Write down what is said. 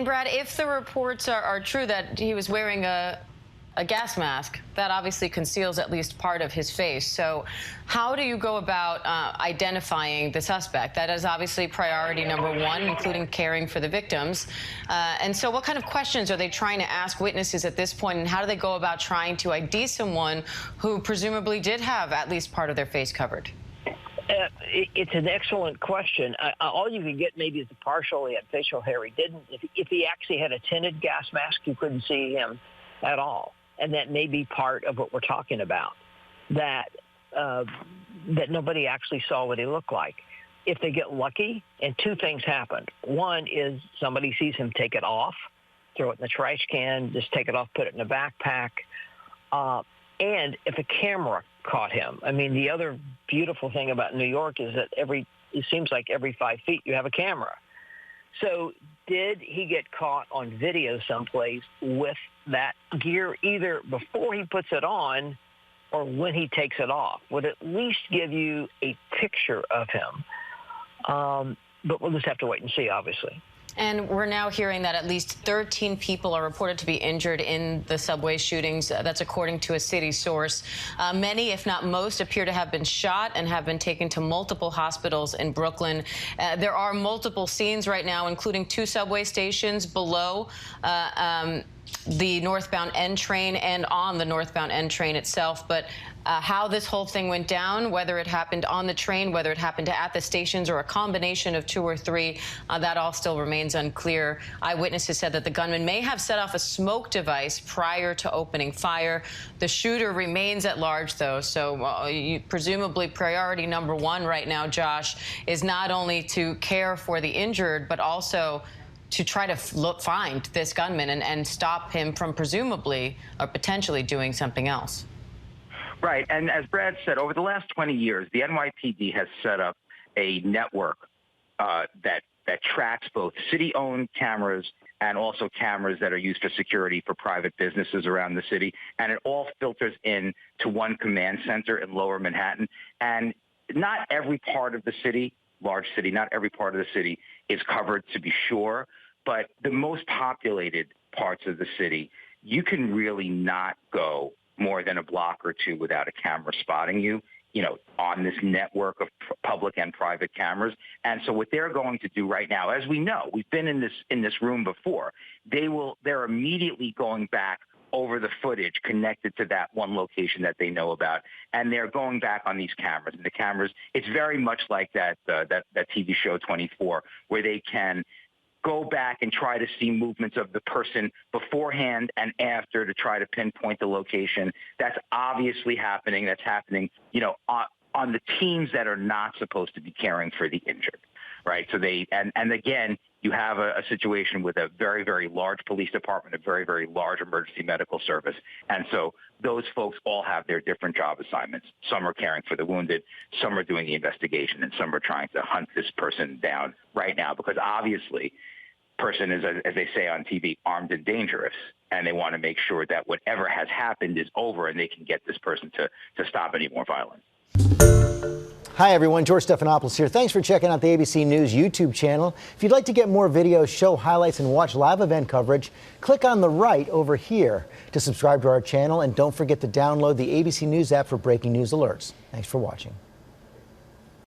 And Brad, if the reports are true that he was wearing a gas mask, that obviously conceals at least part of his face. So how do you go about identifying the suspect? That is obviously priority number one, including caring for the victims. And so what kind of questions are they trying to ask witnesses at this point, and how do they go about trying to ID someone who presumably did have at least part of their face covered? It's an excellent question. All you could get maybe is a partially had facial hair. He didn't. If he actually had a tinted gas mask, you couldn't see him at all. And that may be part of what we're talking about, that nobody actually saw what he looked like. If they get lucky, and two things happened. One is somebody sees him take it off, throw it in the trash can, just take it off, put it in a backpack. And if a camera caught him. I mean, the other beautiful thing about New York is that it seems like every 5 feet you have a camera. So did he get caught on video someplace with that gear either before he puts it on or when he takes it off? Would at least give you a picture of him. But we'll just have to wait and see, obviously. And we're now hearing that at least 13 people are reported to be injured in the subway shootings. That's according to a city source. Many, if not most, appear to have been shot and have been taken to multiple hospitals in Brooklyn. There are multiple scenes right now, including 2 subway stations below the northbound N train and on the northbound N train itself. But how this whole thing went down, whether it happened on the train, whether it happened at the stations, or a combination of 2 or 3, that all still remains unclear. Eyewitnesses said that the gunman may have set off a smoke device prior to opening fire. The shooter remains at large, though, so presumably priority number 1 right now, Josh, is not only to care for the injured, but also to try to find this gunman and stop him from presumably or potentially doing something else. Right, and as Brad said, over the last 20 years, the NYPD has set up a network that tracks both city-owned cameras and also cameras that are used for security for private businesses around the city, and it all filters in to one command center in Lower Manhattan. And not every part of the city, large city, not every part of the city is covered, to be sure, but the most populated parts of the city, you can really not go more than a block or 2 without a camera spotting you, on this network of public and private cameras. And so what they're going to do right now, as we know, we've been in this room before, they're immediately going back over the footage connected to that one location that they know about, and they're going back on these cameras. And the cameras, it's very much like that TV show 24, where they can go back and try to see movements of the person beforehand and after to try to pinpoint the location. That's obviously happening. That's happening, on the teams that are not supposed to be caring for the injured, right? So and again, you have a situation with a very, very large police department, a very, very large emergency medical service. And so those folks all have their different job assignments. Some are caring for the wounded, some are doing the investigation, and some are trying to hunt this person down right now, because obviously person is, as they say on TV, armed and dangerous, and they want to make sure that whatever has happened is over and they can get this person to stop any more violence. Hi, everyone. George Stephanopoulos here. Thanks for checking out the ABC News YouTube channel. If you'd like to get more videos, show highlights, and watch live event coverage, click on the right over here to subscribe to our channel. And don't forget to download the ABC News app for breaking news alerts. Thanks for watching.